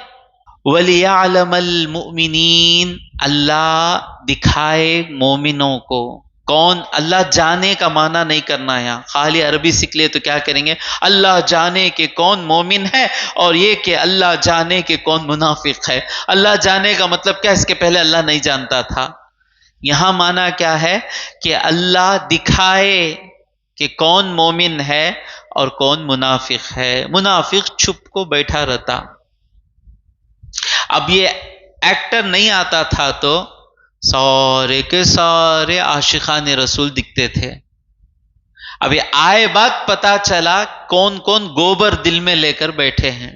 وَلِيَعْلَمَ الْمُؤْمِنِينَ، اللہ دکھائے مومنوں کو. کون؟ اللہ جانے کا معنی نہیں کرنا ہے. یہاں خالی عربی سیکھ لے تو کیا کریں گے؟ اللہ جانے کہ کون مومن ہے، اور یہ کہ اللہ جانے کہ کون منافق ہے. اللہ جانے کا مطلب کیا؟ اس کے پہلے اللہ نہیں جانتا تھا. یہاں معنی کیا ہے کہ اللہ دکھائے کہ کون مومن ہے اور کون منافق ہے. منافق چھپ کو بیٹھا رہتا. اب یہ ایکٹر نہیں آتا تھا تو سارے کے سارے عاشقان رسول دکھتے تھے. اب یہ آئے بات پتا چلا کون کون گوبر دل میں لے کر بیٹھے ہیں،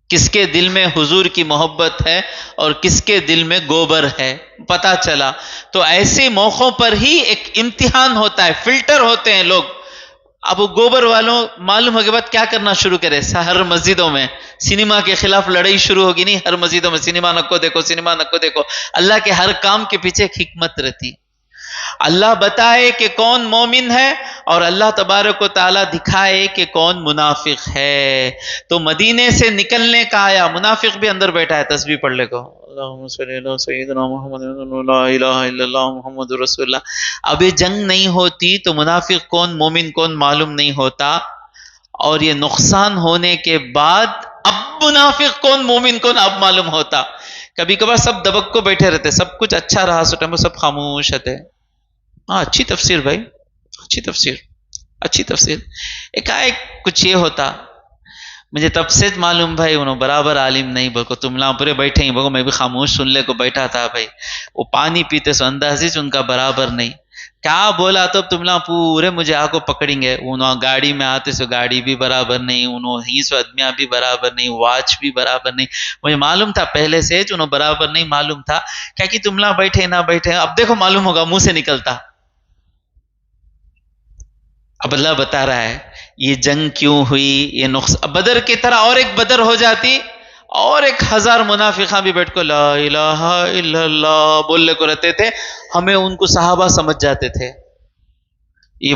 کس کے دل میں حضور کی محبت ہے اور کس کے دل میں گوبر ہے پتا چلا. تو ایسے موقعوں پر ہی ایک امتحان ہوتا ہے، فلٹر ہوتے ہیں لوگ. اب وہ گوبر والوں معلوم ہو کے بعد کیا کرنا شروع کرے؟ ہر مسجدوں میں سینما کے خلاف لڑائی شروع ہوگی. نہیں، ہر مسجدوں میں سینما نکو دیکھو، سینما نکو دیکھو. اللہ کے ہر کام کے پیچھے ایک حکمت رہتی. اللہ بتائے کہ کون مومن ہے اور اللہ تبارک و تعالیٰ دکھائے کہ کون منافق ہے. تو مدینے سے نکلنے کا آیا، منافق بھی اندر بیٹھا ہے. تسبیح پڑھ لے کو، اللہم صلی علی سیدنا محمد لا الہ الا اللہ محمد رسول اللہ. اب یہ جنگ نہیں ہوتی تو منافق کون مومن کون معلوم نہیں ہوتا. اور یہ نقصان ہونے کے بعد اب منافق کون مومن کون اب معلوم ہوتا. کبھی کبھار سب دبک کو بیٹھے رہتے، سب کچھ اچھا رہا سو ٹائم سب خاموش رہتے. ہاں اچھی تفسیر بھائی، اچھی تفسیر، اچھی تفسیر. ایک کچھ یہ ہوتا مجھے تب سے معلوم بھائی انہوں برابر عالم نہیں بلکہ تم لا پورے بیٹھے ہی بگو میں بھی خاموش سن لے کو بیٹھا تھا بھائی. وہ پانی پیتے سو اندازی ان کا برابر نہیں. کیا بولا تو تم لا پورے مجھے آ کو پکڑیں گے. انہوں گاڑی میں آتے سو گاڑی بھی برابر نہیں، انہوں ہی سو آدمیاں بھی برابر نہیں، واچ بھی برابر نہیں. مجھے معلوم تھا پہلے سے انہوں برابر نہیں معلوم تھا. کیا کہ تم لا بیٹھے نہ بیٹھے اب دیکھو معلوم ہوگا منہ سے نکلتا. اب اللہ بتا رہا ہے یہ جنگ کیوں ہوئی، یہ نقصان. بدر کی طرح اور ایک بدر ہو جاتی اور 1000 منافقاں بھی بیٹھ کو لا الہ الا اللہ بولنے کو رہتے تھے. ہمیں ان کو صحابہ سمجھ جاتے تھے. یہ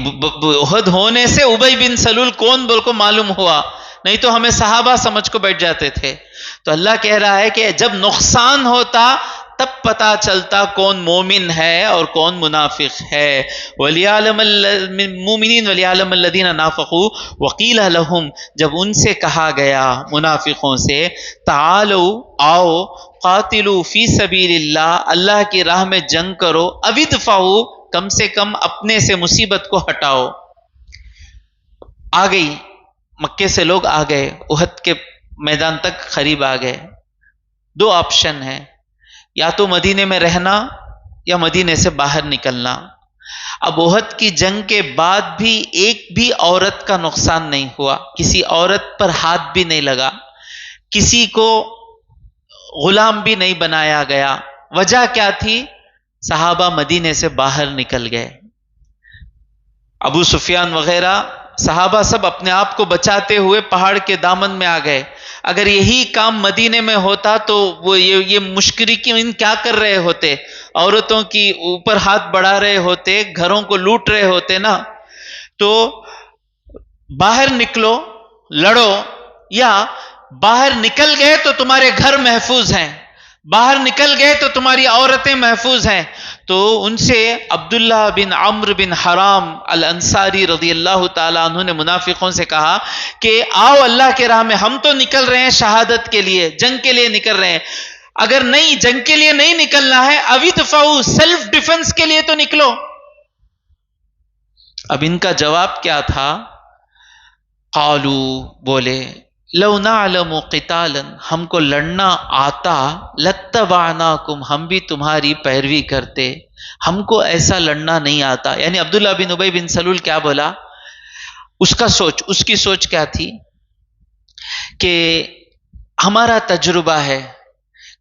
احد ہونے سے ابی بن سلول کون بول کو معلوم ہوا، نہیں تو ہمیں صحابہ سمجھ کو بیٹھ جاتے تھے. تو اللہ کہہ رہا ہے کہ جب نقصان ہوتا تب پتا چلتا کون مومن ہے اور کون منافق ہے. وَلِيَعْلَمَ الْمُؤْمِنِينَ وَلِيَعْلَمَ الَّذِينَ نَافَقُوا وَقِيلَ لَهُمْ، جب ان سے کہا گیا منافقوں سے تعالوا آؤ قاتلوا فی سبیل اللہ، اللہ کی راہ میں جنگ کرو، او ادفعوا کم سے کم اپنے سے مصیبت کو ہٹاؤ. آ گئی مکے سے لوگ آ گئے، احد کے میدان تک قریب آ گئے. 2 آپشن ہیں، یا تو مدینے میں رہنا یا مدینے سے باہر نکلنا. اب احد کی جنگ کے بعد بھی ایک بھی عورت کا نقصان نہیں ہوا، کسی عورت پر ہاتھ بھی نہیں لگا، کسی کو غلام بھی نہیں بنایا گیا. وجہ کیا تھی؟ صحابہ مدینے سے باہر نکل گئے. ابو سفیان وغیرہ صحابہ سب اپنے آپ کو بچاتے ہوئے پہاڑ کے دامن میں آ گئے. اگر یہی کام مدینے میں ہوتا تو وہ یہ مشرکین کیا کر رہے ہوتے؟ عورتوں کی اوپر ہاتھ بڑھا رہے ہوتے، گھروں کو لوٹ رہے ہوتے نا. تو باہر نکلو لڑو، یا باہر نکل گئے تو تمہارے گھر محفوظ ہیں، باہر نکل گئے تو تمہاری عورتیں محفوظ ہیں. تو ان سے عبداللہ بن عمرو بن حرام الانصاری رضی اللہ تعالیٰ عنہ نے منافقوں سے کہا کہ آؤ اللہ کے راہ میں، ہم تو نکل رہے ہیں شہادت کے لیے، جنگ کے لیے نکل رہے ہیں. اگر نہیں جنگ کے لیے نہیں نکلنا ہے اوِدْفَعُوا سیلف ڈیفنس کے لیے تو نکلو. اب ان کا جواب کیا تھا؟ قالوا بولے لو نعلم قتالا ہم کو لڑنا آتا لاتبعناکم ہم بھی تمہاری پیروی کرتے، ہم کو ایسا لڑنا نہیں آتا. یعنی عبداللہ بن ابی بن سلول کیا بولا؟ اس کی سوچ کیا تھی کہ ہمارا تجربہ ہے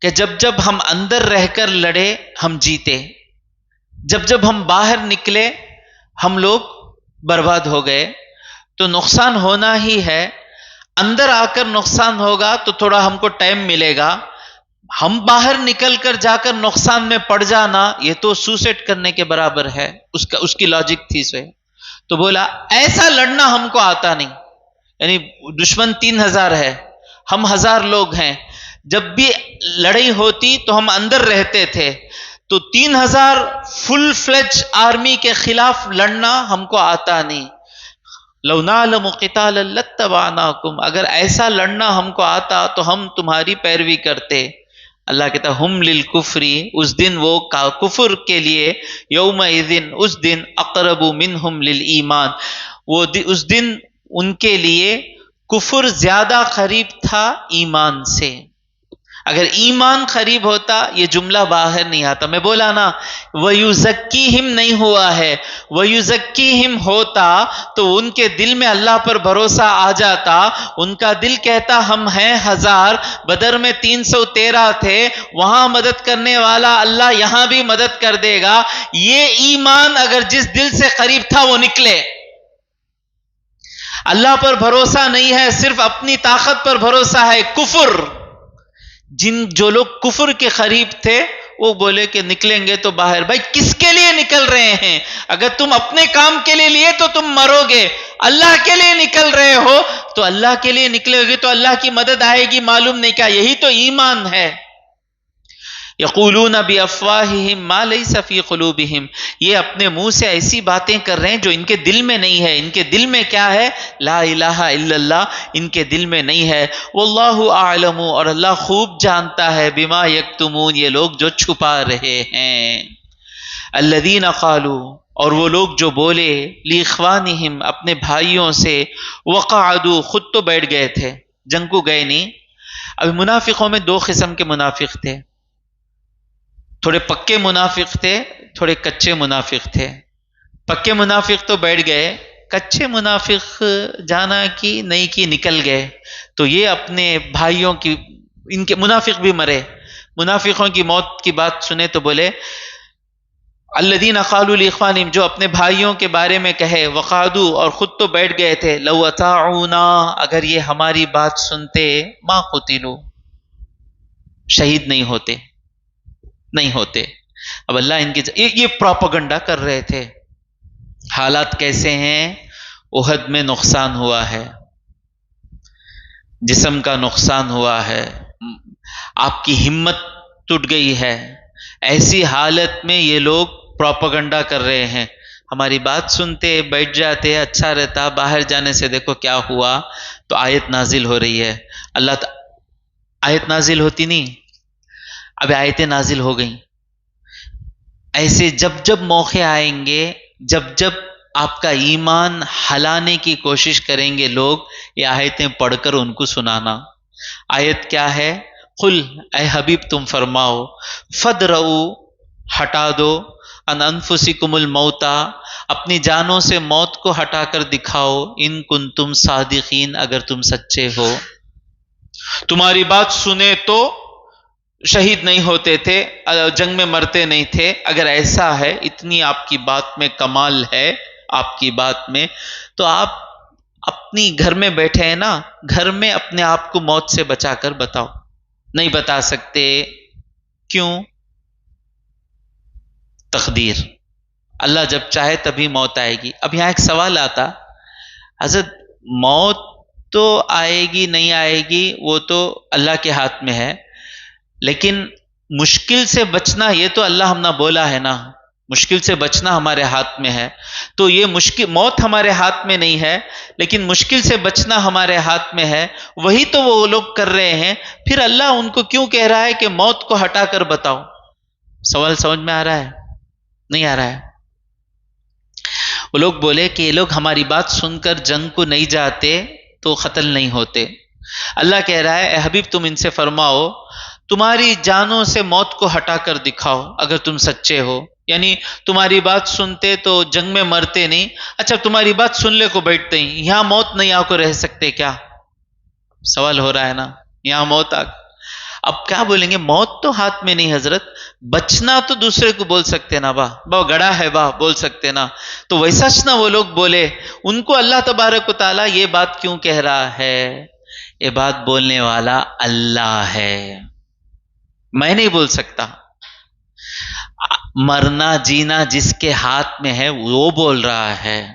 کہ جب ہم اندر رہ کر لڑے ہم جیتے، جب ہم باہر نکلے ہم لوگ برباد ہو گئے. تو نقصان ہونا ہی ہے. اندر آ کر نقصان ہوگا تو تھوڑا ہم کو ٹائم ملے گا، ہم باہر نکل کر جا کر نقصان میں پڑ جانا یہ تو سوسائڈ کرنے کے برابر ہے. اس کی لاجک تھی سے. تو بولا ایسا لڑنا ہم کو آتا نہیں، یعنی دشمن 3000 ہے، ہم 1000 لوگ ہیں، جب بھی لڑائی ہوتی تو ہم اندر رہتے تھے، تو 3000 فل فلیج آرمی کے خلاف لڑنا ہم کو آتا نہیں. لو نعلم قتالا لاتبعناکم، اگر ایسا لڑنا ہم کو آتا تو ہم تمہاری پیروی کرتے. اللہ کہتا ہم للکفری، اس دن وہ کفر کے لیے، یومئذ اس دن، اقرب منہم للایمان، اس دن ان کے لیے کفر زیادہ قریب تھا ایمان سے. اگر ایمان قریب ہوتا یہ جملہ باہر نہیں آتا. میں بولا نا وَيُزَكِّيهِمْ نہیں ہوا ہے، وَيُزَكِّيهِمْ ہوتا تو ان کے دل میں اللہ پر بھروسہ آ جاتا. ان کا دل کہتا ہم ہیں 1000، بدر میں 313 تھے، وہاں مدد کرنے والا اللہ یہاں بھی مدد کر دے گا. یہ ایمان اگر جس دل سے قریب تھا وہ نکلے. اللہ پر بھروسہ نہیں ہے، صرف اپنی طاقت پر بھروسہ ہے، کفر. جو لوگ کفر کے قریب تھے وہ بولے کہ نکلیں گے تو باہر. بھائی کس کے لیے نکل رہے ہیں؟ اگر تم اپنے کام کے لیے لیے تو تم مرو گے، اللہ کے لیے نکل رہے ہو تو اللہ کے لیے نکلے گے تو اللہ کی مدد آئے گی، معلوم نہیں کیا. یہی تو ایمان ہے. یقولون بافواہہم ما لیس فی قلوبہم، یہ اپنے منہ سے ایسی باتیں کر رہے ہیں جو ان کے دل میں نہیں ہے. ان کے دل میں کیا ہے؟ لا الہ الا اللہ ان کے دل میں نہیں ہے. واللہ اعلم، اور اللہ خوب جانتا ہے، بما یکتمون یہ لوگ جو چھپا رہے ہیں. الذین قالوا، اور وہ لوگ جو بولے، لاخوانہم اپنے بھائیوں سے، وقعدوا خود تو بیٹھ گئے تھے، جنگ کو گئے نہیں. اب منافقوں میں 2 قسم کے منافق تھے، تھوڑے پکے منافق تھے، تھوڑے کچے منافق تھے. پکے منافق تو بیٹھ گئے، کچے منافق جانا کی نہیں کی نکل گئے. تو یہ اپنے بھائیوں کی، ان کے منافق بھی مرے. منافقوں کی موت کی بات سنے تو بولے الذین قالوا لاخوانہم، جو اپنے بھائیوں کے بارے میں کہے، وقعدوا اور خود تو بیٹھ گئے تھے، لو اطاعونا اگر یہ ہماری بات سنتے، ما قتلوا شہید نہیں ہوتے. اب اللہ ان کی یہ پروپیگنڈا کر رہے تھے. حالات کیسے ہیں؟ احد میں نقصان ہوا ہے، جسم کا نقصان ہوا ہے، آپ کی ہمت ٹوٹ گئی ہے. ایسی حالت میں یہ لوگ پروپیگنڈا کر رہے ہیں. ہماری بات سنتے بیٹھ جاتے اچھا رہتا، باہر جانے سے دیکھو کیا ہوا. تو آیت نازل ہو رہی ہے. آیت نازل ہوتی نہیں، اب آیتیں نازل ہو گئیں. ایسے جب جب موقع آئیں گے، جب جب آپ کا ایمان ہلانے کی کوشش کریں گے لوگ، یہ آیتیں پڑھ کر ان کو سنانا. آیت کیا ہے؟ قل اے حبیب تم فرماؤ، فدرؤ ہٹا دو، ان انفسکم الموتا اپنی جانوں سے موت کو ہٹا کر دکھاؤ، ان کنتم صادقین اگر تم سچے ہو. تمہاری بات سنے تو شہید نہیں ہوتے تھے، جنگ میں مرتے نہیں تھے. اگر ایسا ہے، اتنی آپ کی بات میں کمال ہے، آپ کی بات میں، تو آپ اپنی گھر میں بیٹھے ہیں نا، گھر میں اپنے آپ کو موت سے بچا کر بتاؤ. نہیں بتا سکتے، کیوں؟ تقدیر، اللہ جب چاہے تبھی موت آئے گی. اب یہاں ایک سوال آتا، حضرت موت تو آئے گی نہیں آئے گی وہ تو اللہ کے ہاتھ میں ہے، لیکن مشکل سے بچنا یہ تو اللہ ہم نے بولا ہے نا، مشکل سے بچنا ہمارے ہاتھ میں ہے. تو یہ مشکل، موت ہمارے ہاتھ میں نہیں ہے لیکن مشکل سے بچنا ہمارے ہاتھ میں ہے. وہی تو وہ لوگ کر رہے ہیں، پھر اللہ ان کو کیوں کہہ رہا ہے کہ موت کو ہٹا کر بتاؤ؟ سوال سمجھ میں آ رہا ہے؟ نہیں آ رہا ہے؟ وہ لوگ بولے کہ یہ لوگ ہماری بات سن کر جنگ کو نہیں جاتے تو قتل نہیں ہوتے. اللہ کہہ رہا ہے اے حبیب تم ان سے فرماؤ، تمہاری جانوں سے موت کو ہٹا کر دکھاؤ اگر تم سچے ہو. یعنی تمہاری بات سنتے تو جنگ میں مرتے نہیں، اچھا تمہاری بات سن لے کو بیٹھتے ہی، یہاں موت نہیں آ کو رہ سکتے کیا؟ سوال ہو رہا ہے نا، یہاں موت آ. اب کیا بولیں گے؟ موت تو ہاتھ میں نہیں حضرت، بچنا تو دوسرے کو بول سکتے نا، با گڑا ہے با بول سکتے نا. تو ویسا نہ وہ لوگ بولے، ان کو اللہ تبارک و تعالیٰ یہ بات کیوں کہہ رہا ہے؟ یہ بات بولنے والا اللہ ہے، میں نہیں بول سکتا۔ مرنا جینا جس کے ہاتھ میں ہے وہ بول رہا ہے،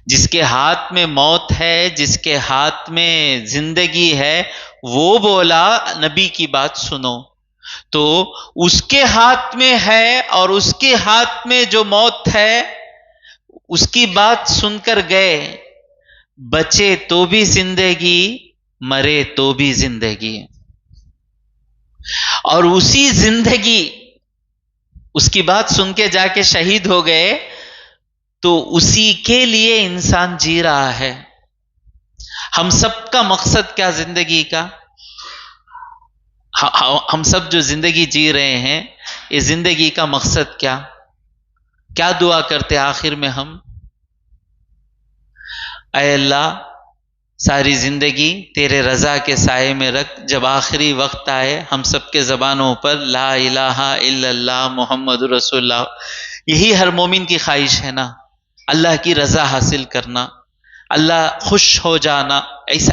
جس کے ہاتھ میں موت ہے، جس کے ہاتھ میں زندگی ہے، وہ بولا نبی کی بات سنو۔ تو اس کے ہاتھ میں ہے اور اس کے ہاتھ میں جو موت ہے اس کی بات سن کر گئے، بچے تو بھی زندگی، مرے تو بھی زندگی، اور اسی زندگی اس کی بات سن کے جا کے شہید ہو گئے، تو اسی کے لیے انسان جی رہا ہے۔ ہم سب کا مقصد کیا زندگی کا؟ ہم سب جو زندگی جی رہے ہیں، یہ زندگی کا مقصد کیا؟ کیا دعا کرتے آخر میں ہم؟ اے اللہ ساری زندگی تیرے رضا کے سائے میں رکھ، جب آخری وقت آئے ہم سب کے زبانوں پر لا الہ الا اللہ محمد رسول اللہ، یہی ہر مومن کی خواہش ہے نا، اللہ کی رضا حاصل کرنا، اللہ خوش ہو جانا،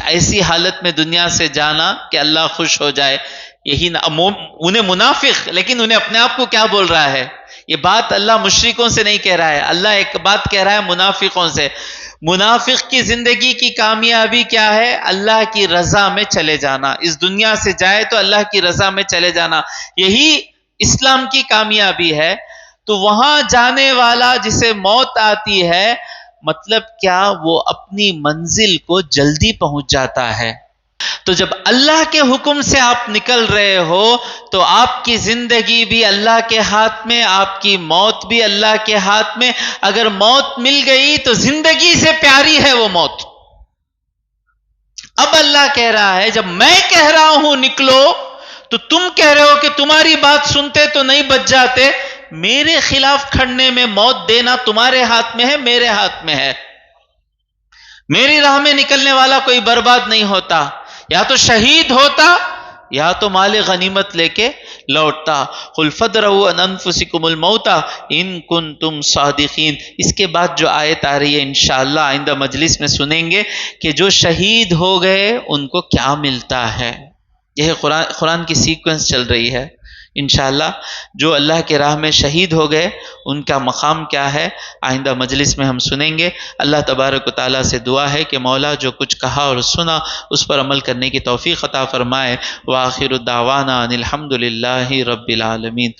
ایسی حالت میں دنیا سے جانا کہ اللہ خوش ہو جائے۔ یہی نا انہیں منافق، لیکن انہیں اپنے آپ کو کیا بول رہا ہے؟ یہ بات اللہ مشرکوں سے نہیں کہہ رہا ہے، اللہ ایک بات کہہ رہا ہے منافقوں سے۔ منافق کی زندگی کی کامیابی کیا ہے؟ اللہ کی رضا میں چلے جانا، اس دنیا سے جائے تو اللہ کی رضا میں چلے جانا، یہی اسلام کی کامیابی ہے۔ تو وہاں جانے والا جسے موت آتی ہے، مطلب کیا؟ وہ اپنی منزل کو جلدی پہنچ جاتا ہے۔ تو جب اللہ کے حکم سے آپ نکل رہے ہو تو آپ کی زندگی بھی اللہ کے ہاتھ میں، آپ کی موت بھی اللہ کے ہاتھ میں۔ اگر موت مل گئی تو زندگی سے پیاری ہے وہ موت۔ اب اللہ کہہ رہا ہے جب میں کہہ رہا ہوں نکلو تو تم کہہ رہے ہو کہ تمہاری بات سنتے تو نہیں بچ جاتے، میرے خلاف کھڑنے میں موت دینا تمہارے ہاتھ میں ہے، میرے ہاتھ میں ہے۔ میری راہ میں نکلنے والا کوئی برباد نہیں ہوتا، یا تو شہید ہوتا یا تو مال غنیمت لے کے لوٹتا۔ قُلْ فَادْرَءُوا عَنْ أَنفُسِكُمُ الْمَوْتَ إِن كُنتُمْ صَادِقِينَ۔ اس کے بعد جو آیت آ رہی ہے انشاءاللہ آئندہ مجلس میں سنیں گے کہ جو شہید ہو گئے ان کو کیا ملتا ہے۔ یہ قرآن کی سیکوینس چل رہی ہے۔ انشاءاللہ جو اللہ کے راہ میں شہید ہو گئے ان کا مقام کیا ہے، آئندہ مجلس میں ہم سنیں گے۔ اللہ تبارک و تعالیٰ سے دعا ہے کہ مولا جو کچھ کہا اور سنا اس پر عمل کرنے کی توفیق عطا فرمائے۔ وآخر الدعوانا ان الحمد للہ رب العالمین۔